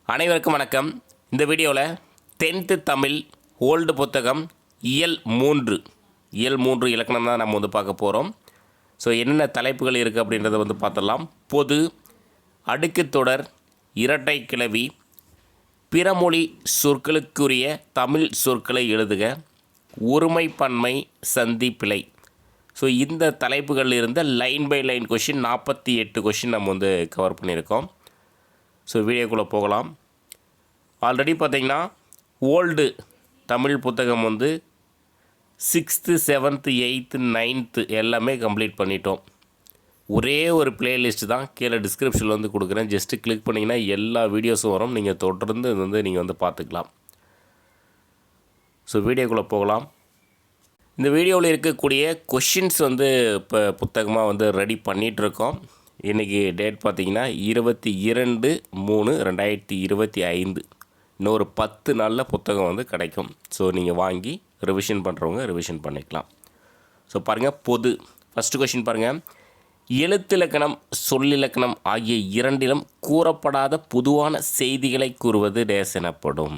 அனைவருக்கும் வணக்கம். இந்த வீடியோவில் 10th தமிழ் ஓல்டு புத்தகம் இயல் 3 இலக்கணம் தான் நம்ம பார்க்க போகிறோம். ஸோ என்னென்ன தலைப்புகள் இருக்குது அப்படின்றத பார்த்துடலாம். பொது, அடுக்குத்தொடர், இரட்டை கிளவி, பிறமொழி சொற்களுக்குரிய தமிழ் சொற்களை எழுதுக, ஒருமை பன்மை, சந்தி பிழை. ஸோ இந்த தலைப்புகளில் இருந்த line by line question 48 question நம்ம கவர் பண்ணியிருக்கோம். ஸோ வீடியோக்குள்ளே போகலாம். ஆல்ரெடி பார்த்திங்கன்னா ஓல்டு தமிழ் புத்தகம் 6th 7th 8th 9th எல்லாமே கம்ப்ளீட் பண்ணிட்டோம். ஒரே ஒரு பிளேலிஸ்ட் தான் கீழே டிஸ்கிரிப்ஷனில் கொடுக்குறேன். ஜஸ்ட்டு கிளிக் பண்ணிங்கன்னா எல்லா வீடியோஸும் வரும். நீங்கள் தொடர்ந்து இது நீங்கள் பார்த்துக்கலாம். ஸோ வீடியோக்குள்ளே போகலாம். இந்த வீடியோவில் இருக்கக்கூடிய கொஷின்ஸ் இப்போ புத்தகமாக ரெடி பண்ணிகிட்ருக்கோம். இன்றைக்கி டேட் பார்த்திங்கன்னா 22/3/2025. இன்னொரு 10 நாளில் புத்தகம் கிடைக்கும். ஸோ நீங்கள் வாங்கி ரிவிஷன் பண்ணுறவங்க ரிவிஷன் பண்ணிக்கலாம். ஸோ பாருங்கள், பொது ஃபஸ்ட்டு கொஷின் பாருங்கள். எழுத்திலக்கணம், சொல்லிலக்கணம் ஆகிய இரண்டிலும் கூறப்படாத பொதுவான செய்திகளை கூறுவது டேஸ் எனப்படும்.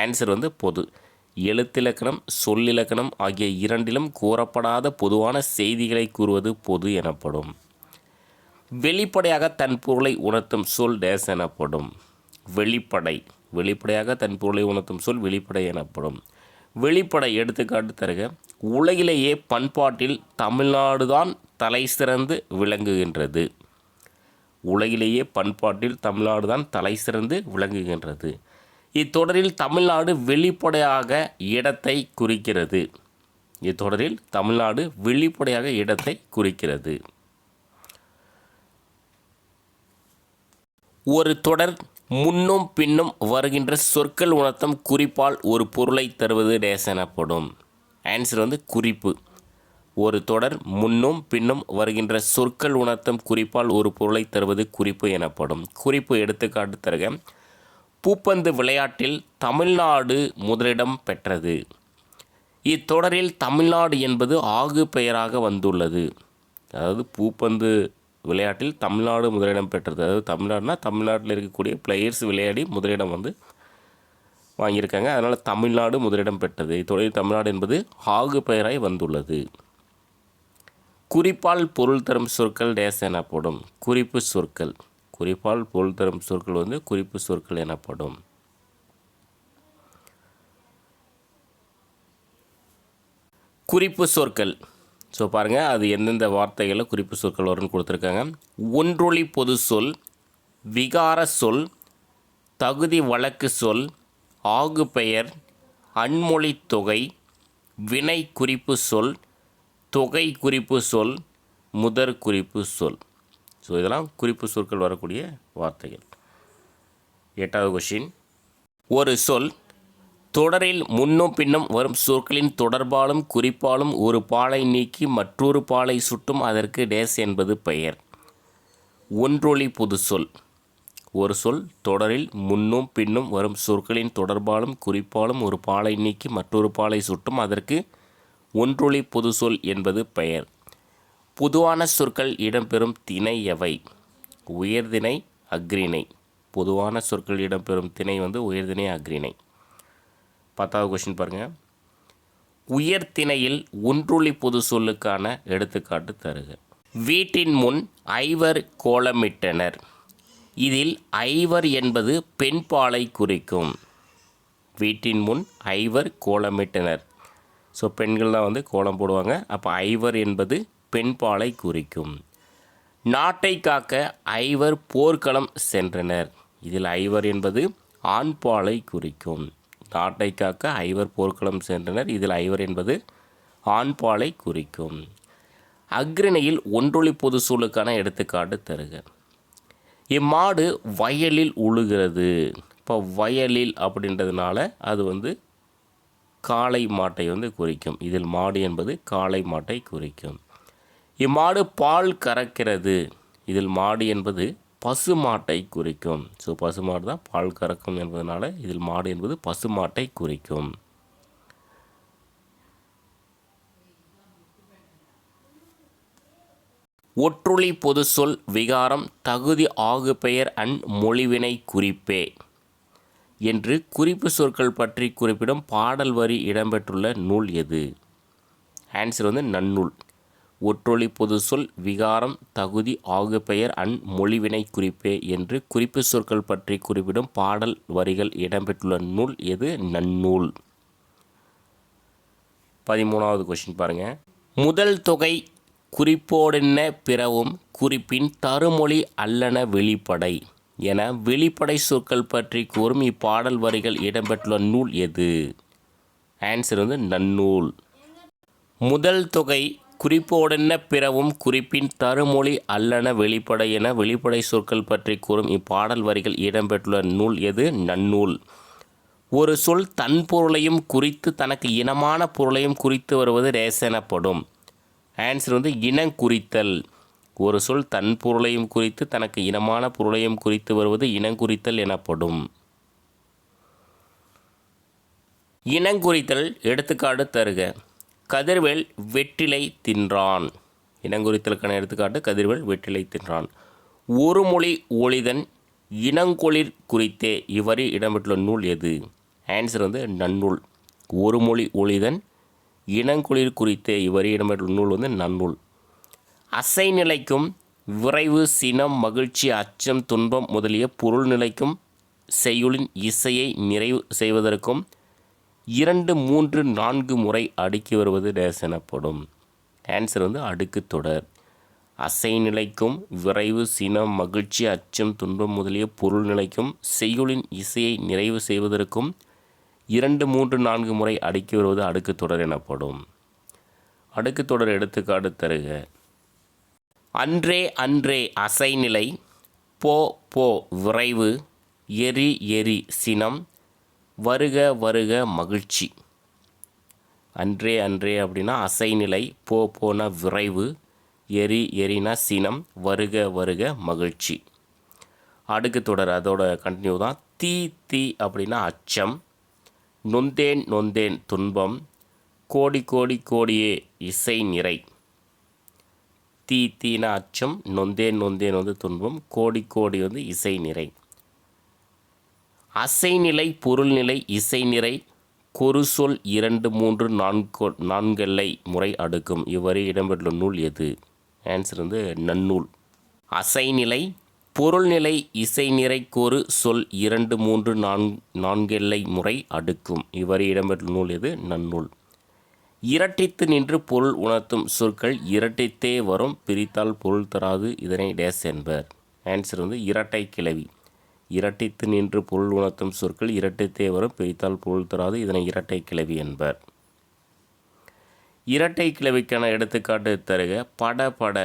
ஆன்சர் பொது. எழுத்திலக்கணம், சொல்லிலக்கணம் ஆகிய இரண்டிலும் கூறப்படாத பொதுவான செய்திகளை கூறுவது பொது எனப்படும். வெளிப்படையாக தன் பொருளை உணர்த்தும் சொல் டேஸ் எனப்படும். வெளிப்படையாக தன் பொருளை உணர்த்தும் சொல் வெளிப்படை எனப்படும். வெளிப்படை எடுத்துக்காட்டு தருக. உலகிலேயே பண்பாட்டில் தமிழ்நாடு தான் தலை சிறந்து விளங்குகின்றது. உலகிலேயே பண்பாட்டில் தமிழ்நாடு தான் தலை சிறந்து விளங்குகின்றது. இத்தொடரில் தமிழ்நாடு வெளிப்படையாக இடத்தை குறிக்கிறது. இத்தொடரில் தமிழ்நாடு வெளிப்படையாக இடத்தை குறிக்கிறது. ஒரு தொடர் முன்னும் பின்னும் வருகின்ற சொற்கள் உணர்த்தும் குறிப்பால் ஒரு பொருளை தருவது டேஸ் எனப்படும். ஆன்சர் குறிப்பு. ஒரு தொடர் முன்னும் பின்னும் வருகின்ற சொற்கள் உணர்த்தும் குறிப்பால் ஒரு பொருளை தருவது குறிப்பு எனப்படும். குறிப்பு எடுத்துக்காட்டு தருக. பூப்பந்து விளையாட்டில் தமிழ்நாடு முதலிடம் பெற்றது. இத்தொடரில் தமிழ்நாடு என்பது ஆகு பெயராக வந்துள்ளது. அதாவது பூப்பந்து விளையாட்டில் தமிழ்நாடு முதலிடம் பெற்றது. அதாவது தமிழ்நாடுனா தமிழ்நாட்டில் இருக்கக்கூடிய பிளேயர்ஸ் விளையாடி முதலிடம் வாங்கியிருக்காங்க. அதனால் தமிழ்நாடு முதலிடம் பெற்றது. இத்தொடரில் தமிழ்நாடு என்பது ஆகு பெயராய் வந்துள்ளது. குறிப்பால் பொருள் தரும் சொற்கள் டேஸ் எனப்படும். குறிப்பு சொற்கள். குறிப்பால் பொருள் தரும் சொற்கள் குறிப்பு சொற்கள் எனப்படும். குறிப்பு சொற்கள். ஸோ பாருங்கள், அது எந்தெந்த வார்த்தைகளில் குறிப்பு சொற்கள் வரும்னு கொடுத்துருக்காங்க. ஒன்றொளி பொது சொல், விகார சொல், தகுதி வழக்கு சொல், ஆகு பெயர், அன்மொழி தொகை, வினை குறிப்பு சொல், தொகை குறிப்பு சொல், முதற் குறிப்பு சொல். ஸோ இதெல்லாம் குறிப்பு சொற்கள் வரக்கூடிய வார்த்தைகள். 8வது கொஷின். ஒரு சொல் தொடரில் முன்னும் பின்னும் வரும் சொற்களின் தொடர்பாலும் குறிப்பாலும் ஒரு பாலை நீக்கி மற்றொரு பாலை சுட்டும் அதற்கு டேஸ் என்பது பெயர். ஒன்றொளி பொது சொல். ஒரு சொல் தொடரில் முன்னும் பின்னும் வரும் சொற்களின் தொடர்பாலும் குறிப்பாலும் ஒரு பாலை நீக்கி மற்றொரு பாலை சுட்டும் அதற்கு ஒன்றொளி பொது சொல் என்பது பெயர். பொதுவான சொற்கள் இடம்பெறும் திணை எவை? உயர்திணை, அஃறிணை. பொதுவான சொற்கள் இடம்பெறும் திணை உயர்திணை, அஃறிணை. 10வது கொஷின் பாருங்கள். உயர்திணையில் ஒன்றொளி பொது சொல்லுக்கான எடுத்துக்காட்டு தருக. வீட்டின் முன் ஐவர் கோலமிட்டனர். இதில் ஐவர் என்பது பெண்பாலை குறிக்கும். வீட்டின் முன் ஐவர் கோலமிட்டனர். ஸோ பெண்கள் தான் கோலம் போடுவாங்க. அப்போ ஐவர் என்பது பெண்பாலை குறிக்கும். நாட்டை காக்க ஐவர் போர்க்களம் சென்றனர். இதில் ஐவர் என்பது ஆண்பாலை குறிக்கும். நாட்டை காக்க ஐவர் போர்க்களம் சென்றனர். இதில் ஐவர் என்பது ஆண்பாலை குறிக்கும். அஃறிணையில் ஒன்றொளி பொது சொல்லுக்கான எடுத்துக்காட்டு தருக. இம்மாடு வயலில் உழுகிறது. இப்போ வயலில் அப்படின்றதுனால அது காளை மாட்டை குறிக்கும். இதில் மாடு என்பது காளை மாட்டை குறிக்கும். இம்மாடு பால் கறக்கிறது. இதில் மாடு என்பது பசுமாட்டை குறிக்கும். ஸோ பசுமாடு தான் பால் கறக்கும் என்பதனால இதில் மாடு என்பது பசுமாட்டை குறிக்கும். ஒற்றொளி பொது சொல் விகாரம் தகுதி ஆகு பெயர் அன் மொழிவினை குறிப்பே. என்று குறிப்பு சொற்கள் பற்றி குறிப்பிடும் பாடல் வரி இடம்பெற்றுள்ள நூல் எது? ஆன்சர் வந்து நன்னூல். ஒற்றொலி பொது சொல் விகாரம் தகுதி ஆகுபெயர் மொழிவினை குறிப்பே என்று குறிப்பு சொற்கள் பற்றி குறிப்பிடும் பாடல் வரிகள் இடம்பெற்றுள்ள நூல் எது? நன்னூல். 13வது கொஸ்டின் பாருங்கள். முதல் தொகை குறிப்போடென்ன பிறவும் குறிப்பின் தருமொழி அல்லன வெளிப்படை என வெளிப்படை சொற்கள் பற்றி கூறும் இப்பாடல் வரிகள் இடம்பெற்றுள்ள நூல் எது? ஆன்சர் வந்து நன்னூல். முதல் தொகை குறிப்போடென்ன பிறவும் குறிப்பின் தருமொழி அல்லன வெளிப்படை என வெளிப்படை சொற்கள் பற்றி கூறும் இப்பாடல் வரிகள் இடம்பெற்றுள்ள நூல் எது? நன்னூல். ஒரு சொல் தன் பொருளையும் குறித்து தனக்கு இனமான பொருளையும் குறித்து வருவது டேஸ் எனப்படும். ஆன்சர் வந்து இனங்குறித்தல். ஒரு சொல் தன் பொருளையும் குறித்து தனக்கு இனமான பொருளையும் குறித்து வருவது இனங்குறித்தல் எனப்படும். இனங்குறித்தல் எடுத்துக்காட்டு தருக. கதிர்வேல் வெற்றிலை தின்றான். இனங்குறித்தலுக்கான எடுத்துக்காட்டு கதிர்வேல் வெற்றிலை தின்றான். ஒரு மொழி ஒளிதன் இனங்கொளிர் குறித்தே இவ்வரி இடம்பெற்றுள்ள நூல் எது? ஆன்சர் வந்து நன்னூல். ஒரு மொழி ஒளிதன் இனங்குளிர் குறித்தே இவ்வரி இடம்பெற்றுள்ள நூல் வந்து நன்னூல். அசை நிலைக்கும் விரைவு சினம் மகிழ்ச்சி அச்சம் துன்பம் முதலிய பொருள் நிலைக்கும் செய்யுளின் இசையை நிறைவு செய்வதற்கும் 2, 3, 4 முறை அடுக்கி வருவது டேஸ் எனப்படும். ஆன்சர் வந்து அடுக்கு தொடர். அசை நிலைக்கும் விரைவு சினம் மகிழ்ச்சி அச்சம் துன்பம் முதலிய பொருள் நிலைக்கும் செய்யுளின் இசையை நிறைவு செய்வதற்கும் 2, 3, 4 முறை அடுக்கி வருவது அடுக்கு தொடர் எனப்படும். அடுக்கு தொடர் எடுத்துக்காட்டு தருக. அன்றே அன்றே அசைநிலை போ போ விரைவு எரி எரி சினம் வருக வருக மகிழ்ச்சி. அன்றே அன்றே அப்படின்னா அசைநிலை, போ போனா விரைவு, எரி எரினா சினம், வருக வருக மகிழ்ச்சி. அடுக்கு தொடர் அதோட கண்டினியூ தான். தீ தீ அப்படின்னா அச்சம், நொந்தேன் நொந்தேன் துன்பம், கோடி கோடி கோடியே இசை நிறை. தீ தீனா அச்சம், நொந்தேன் நொந்தேன் வந்து துன்பம், கோடி கோடி வந்து இசை நிறை. அசைநிலை பொருள்நிலை இசைநிறை கொரு சொல் 2, 3, 4 முறை அடுக்கும் இவ்வரி இடம்பெற்றுள்ள நூல் எது? ஆன்சர் வந்து நன்னூல். அசைநிலை பொருள்நிலை இசைநிறை கொரு சொல் 2, 3, 4 முறை அடுக்கும் இவ்வரி இடம்பெற்றுள்ள நூல் எது? நன்னூல். இரட்டித்து நின்று பொருள் உணர்த்தும் சொற்கள் இரட்டித்தே வரும் பிரித்தால் பொருள் தராது இதனை டேஸ் என்பர். ஆன்சர் வந்து இரட்டை கிளவி. இரட்டித்து நின்று பொருள் உணர்த்தும் சொற்கள் இரட்டித்தே வரும் பிரித்தால் பொருள் தராது இதனை இரட்டை கிளவி என்பர். இரட்டை கிளவிக்கான எடுத்துக்காட்டு தருக. பட பட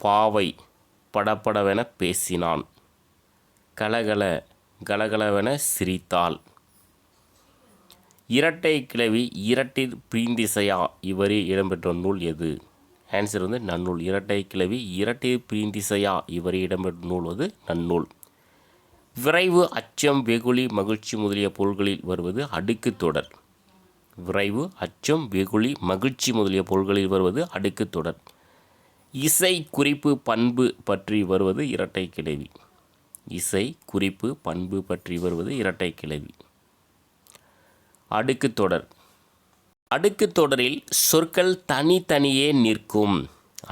பாவை படபடவென பேசினான். கலகல கலகலவென சிரித்தாள். இரட்டை கிளவி இரட்டிற் பிரிந்திசையா இவ்வரி இடம்பெற்ற நூல் எது? ஆன்சர் வந்து நன்னூல். இரட்டை கிளவி இரட்டிற் பிரிந்திசையா இவ்வரி இடம்பெற்ற நூல் வந்து நன்னூல். விரைவு அச்சம் வெகுளி மகிழ்ச்சி முதலிய பொருள்களில் வருவது அடுக்கு தொடர். விரைவு அச்சம் வெகுளி மகிழ்ச்சி முதலிய பொருள்களில் வருவது அடுக்கு தொடர். இசை குறிப்பு பண்பு பற்றி வருவது இரட்டை கிளவி. இசை குறிப்பு பண்பு பற்றி வருவது இரட்டை கிளவி. அடுக்கு தொடர். அடுக்கு தொடரில் சொற்கள் தனித்தனியே நிற்கும்.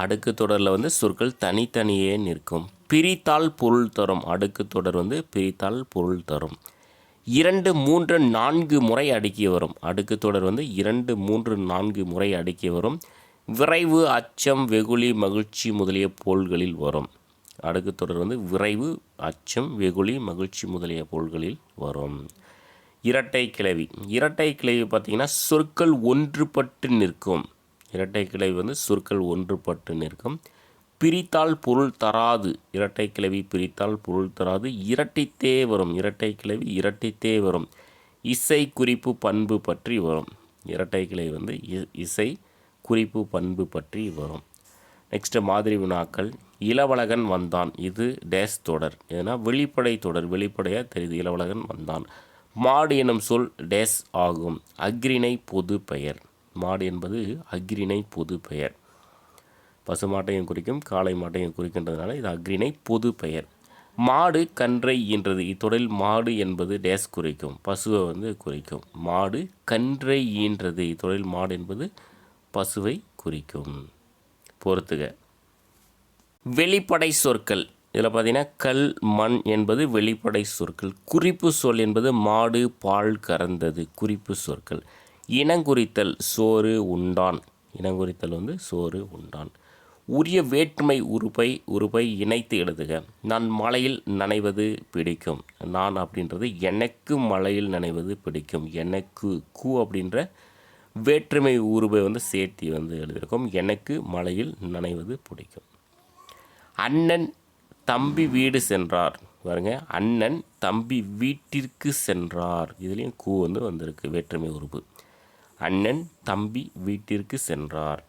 அடுக்கு தொடரில் வந்து சொற்கள் தனித்தனியே நிற்கும். பிரித்தால் பொருள் தரும். அடுக்கு தொடர் வந்து பிரித்தால் பொருள் தரும். 2, 3, 4 முறை அடுக்கி வரும். அடுக்கு தொடர் வந்து 2, 3, 4 முறை அடுக்கி வரும். விரைவு அச்சம் வெகுளி மகிழ்ச்சி முதலிய பொருள்களில் வரும். அடுக்கு தொடர் வந்து விரைவு அச்சம் வெகுளி மகிழ்ச்சி முதலிய பொருள்களில் வரும். இரட்டை கிளவி. இரட்டை கிளவி பார்த்திங்கன்னா சொற்கள் ஒன்றுபட்டு நிற்கும். இரட்டை கிளவி வந்து சொற்கள் ஒன்றுபட்டு நிற்கும். பிரித்தால் பொருள் தராது. இரட்டை கிளவி பிரித்தால் பொருள் தராது. இரட்டித்தே வரும். இரட்டை கிளவி இரட்டித்தே வரும். இசை குறிப்பு பண்பு பற்றி வரும். இரட்டை கிளவி வந்து இசை குறிப்பு பண்பு பற்றி வரும். நெக்ஸ்ட்டு மாதிரி வினாக்கள். இளவழகன் வந்தான். இது டேஸ் தொடர். ஏன்னா வெளிப்படை தொடர். வெளிப்படையாக தெரியுது. இளவழகன் வந்தான். மாடு எனும் சொல் டேஸ் ஆகும். அக்ரிணை பொது பெயர். மாடு என்பது அக்ரிணை பொது பெயர். பசு மாட்டையும் குறிக்கும் காளை மாட்டையும் குறிக்கின்றதுனால இது அக்ரிணை பொது பெயர். மாடு கன்றை ஈன்றது. இத்தொடரில் மாடு என்பது டேஸ் குறிக்கும், பசுவை வந்து குறிக்கும். மாடு கன்றை ஈன்றது. இத்தொடரில் மாடு என்பது பசுவை குறிக்கும். பொறுத்துக. வெளிப்படை சொற்கள். இதில் பார்த்தீங்கன்னா கல் மண் என்பது வெளிப்படை சொற்கள். குறிப்பு சொல் என்பது மாடு பால் கறந்தது, குறிப்பு சொற்கள். இனங்குறித்தல் சோறு உண்டான். இனங்குறித்தல் வந்து சோறு உண்டான். உரிய வேற்றுமை உறுப்பை இணைத்து எழுதுக. நான் மழையில் நனைவது பிடிக்கும். நான் அப்படின்றது எனக்கு மழையில் நனைவது பிடிக்கும். எனக்கு கு அப்படின்ற வேற்றுமை உறுப்பை வந்து சேர்த்தி வந்து எழுதியிருக்கோம். எனக்கு மழையில் நனைவது பிடிக்கும். அண்ணன் தம்பி வீடு சென்றார். பாருங்க, அண்ணன் தம்பி வீட்டிற்கு சென்றார். இதுலேயும் கு வந்து வந்திருக்கு, வேற்றுமை உறுப்பு. அண்ணன் தம்பி வீட்டிற்கு சென்றார்.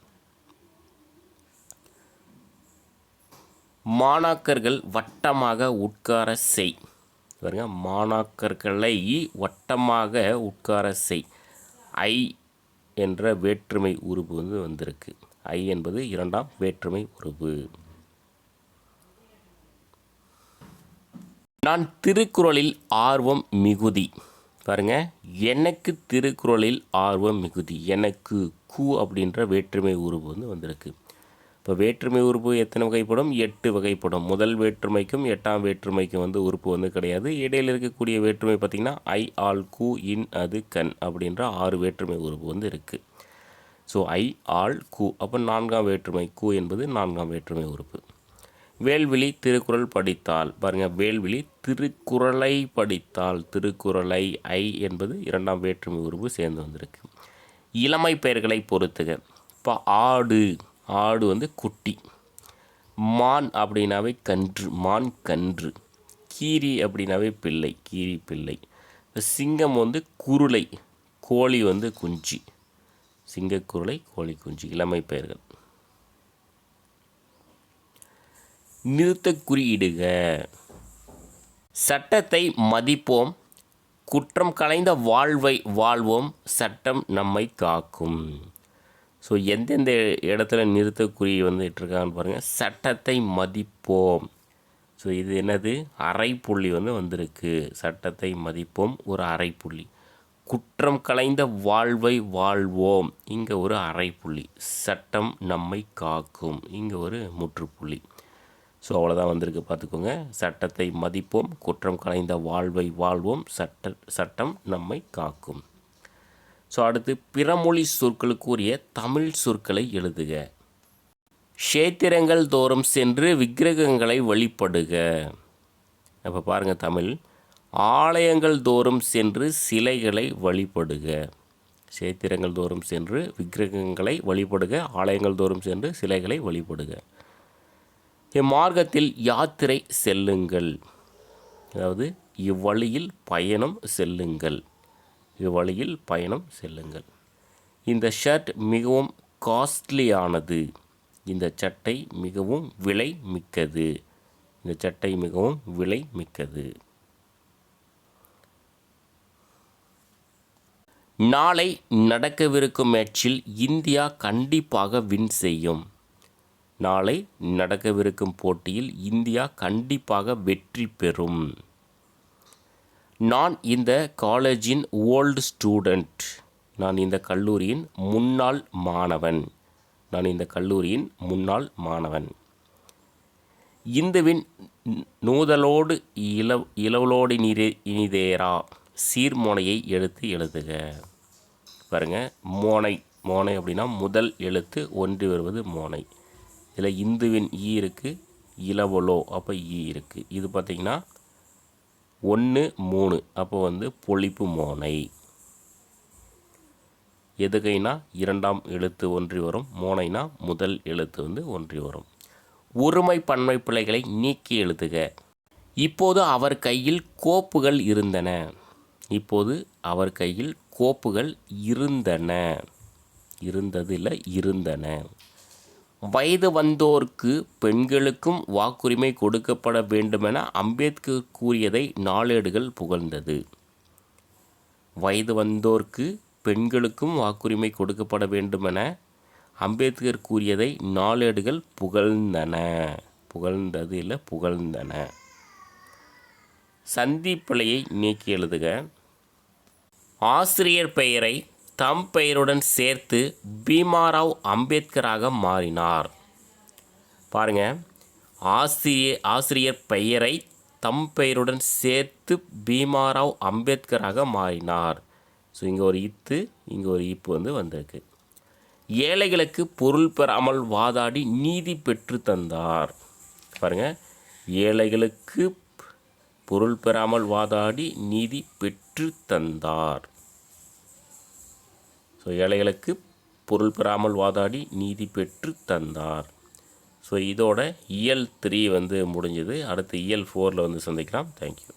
மாணாக்கர்கள் வட்டமாக உட்கார செய். பாருங்க, மாணாக்கர்களை வட்டமாக உட்கார செய். ஐ என்ற வேற்றுமை உறுப்பு வந்து வந்திருக்கு. ஐ என்பது இரண்டாம் வேற்றுமை உறுப்பு. நான் திருக்குறளில் ஆர்வம் மிகுதி. பாருங்க, எனக்கு திருக்குறளில் ஆர்வம் மிகுதி. எனக்கு கு அப்படின்ற வேற்றுமை உறுப்பு வந்து வந்திருக்கு. இப்போ வேற்றுமை உறுப்பு எத்தனை வகைப்படும்? 8 வகைப்படும். முதல் வேற்றுமைக்கும் 8ஆம் வேற்றுமைக்கும் வந்து உறுப்பு வந்து கிடையாது. இடையில் இருக்கக்கூடிய வேற்றுமை பார்த்திங்கன்னா ஐ, ஆல், கு, இன், அது, கண் அப்படின்ற 6 வேற்றுமை உறுப்பு வந்து இருக்குது. ஸோ ஐ, ஆல், கு. அப்போ 4ஆம் வேற்றுமை கு என்பது 4ஆம் வேற்றுமை உறுப்பு. வேல்விழி திருக்குறள் படித்தால். பாருங்கள், வேல்விழி திருக்குறளை படித்தால். திருக்குறளை ஐ என்பது 2ஆம் வேற்றுமை உறுப்பு சேர்ந்து வந்திருக்கு. இளமை பெயர்களை பொறுத்துக. இப்போ ஆடு, ஆடு வந்து குட்டி. மான் அப்படின்னாவே கன்று, மான் கன்று. கீரி அப்படின்னாவே பிள்ளை, கீரி பிள்ளை. சிங்கம் வந்து குருளை, கோழி வந்து குஞ்சு. சிங்கக்குருளை, கோழி குஞ்சு. இளமை பெயர்கள். நிறுத்த குறியிடுக. சட்டத்தை மதிப்போம், குற்றம் களைந்த வாழ்வை வாழ்வோம், சட்டம் நம்மை காக்கும். ஸோ எந்தெந்த இடத்துல நிறுத்தக்குறி வந்து இட்டிருக்காங்கன்னு பாருங்கள். சட்டத்தை மதிப்போம். ஸோ இது என்னது? அரைப்புள்ளி வந்து வந்திருக்கு. சட்டத்தை மதிப்போம், ஒரு அரைப்புள்ளி. குற்றம் களைந்த வாழ்வை வாழ்வோம், இங்கே ஒரு அரைப்புள்ளி. சட்டம் நம்மை காக்கும், இங்கே ஒரு முற்றுப்புள்ளி. ஸோ அவ்வளோதான் வந்திருக்கு, பார்த்துக்கோங்க. சட்டத்தை மதிப்போம், குற்றம் களைந்த வாழ்வை வாழ்வோம், சட்டம் நம்மை காக்கும். ஸோ அடுத்து பிறமொழி சொற்களுக்கு உரிய தமிழ் சொற்களை எழுதுக. க்ஷேத்திரங்கள் தோறும் சென்று விக்கிரகங்களை வழிபடுக. அப்போ பாருங்கள், தமிழ். ஆலயங்கள் தோறும் சென்று சிலைகளை வழிபடுக. க்ஷேத்திரங்கள் தோறும் சென்று விக்கிரகங்களை வழிபடுக, ஆலயங்கள் தோறும் சென்று சிலைகளை வழிபடுக. இம்மார்க்கத்தில் யாத்திரை செல்லுங்கள். அதாவது இவ்வழியில் பயணம் செல்லுங்கள். இவ்வழியில் பயணம் செல்லுங்கள். இந்த ஷர்ட் மிகவும் காஸ்ட்லியானது. இந்த சட்டை மிகவும் விலை மிக்கது. இந்த சட்டை மிகவும் விலை மிக்கது. நாளை நடக்கவிருக்கும் மேட்சில் இந்தியா கண்டிப்பாக வின் செய்யும். நாளை நடக்கவிருக்கும் போட்டியில் இந்தியா கண்டிப்பாக வெற்றி பெறும். நான் இந்த காலேஜின் ஓல்டு ஸ்டூடெண்ட். நான் இந்த கல்லூரியின் முன்னாள் மாணவன். நான் இந்த கல்லூரியின் முன்னாள் மாணவன். இந்துவின் நூதலோடு இளவலோடு இனிதேரா சீர்மோனையை எடுத்து எழுதுக. பாருங்கள், மோனை. மோனை அப்படின்னா முதல் எழுத்து ஒன்றி வருவது மோனை. இதில் இந்துவின் ஈ இருக்குது, இளவலோ அப்போ ஈ இருக்குது. இது பார்த்திங்கன்னா 1, 3 அப்போ வந்து பொழிப்பு மோனை. எதுகைனா 2ஆம் எழுத்து ஒன்றி வரும், மோனைனா முதல் எழுத்து வந்து ஒன்றி வரும். ஒருமை பன்மை பிழைகளை நீக்கி எழுதுக. இப்போது அவர் கையில் கோப்புகள் இருந்தன. இப்போது அவர் கையில் கோப்புகள் இருந்தன. இருந்தது இல்லை, இருந்தன. வயது வந்தோருக்கு பெண்களுக்கும் வாக்குரிமை கொடுக்கப்பட வேண்டுமென அம்பேத்கர் கூறியதை நாளேடுகள் புகழ்ந்தது. வயது வந்தோருக்கு பெண்களுக்கும் வாக்குரிமை கொடுக்கப்பட வேண்டுமென அம்பேத்கர் கூறியதை நாளேடுகள் புகழ்ந்தன. புகழ்ந்தது இல்லை, புகழ்ந்தன. சந்திப்பிழையை நீக்கி எழுதுக. ஆசிரியர் பெயரை தம் பெயருடன் சேர்த்து பீமாராவ் அம்பேத்கராக மாறினார். பாருங்கள், ஆசிரியர் பெயரை தம் பெயருடன் சேர்த்து பீமாராவ் அம்பேத்கராக மாறினார். ஸோ இங்கே ஒரு இத்து, இங்கே ஒரு இப்பு வந்திருக்கு. ஏழைகளுக்கு பொருள் பெறாமல் வாதாடி நீதி பெற்று தந்தார். பாருங்கள், ஏழைகளுக்கு பொருள் பெறாமல் வாதாடி நீதி பெற்று தந்தார். ஸோ ஏழைகளுக்கு பொருள் பெறாமல் வாதாடி நீதி பெற்று தந்தார். ஸோ இதோட இயல் 3 முடிஞ்சது. அடுத்து இயல் 4 சந்திக்கலாம். தேங்க்யூ.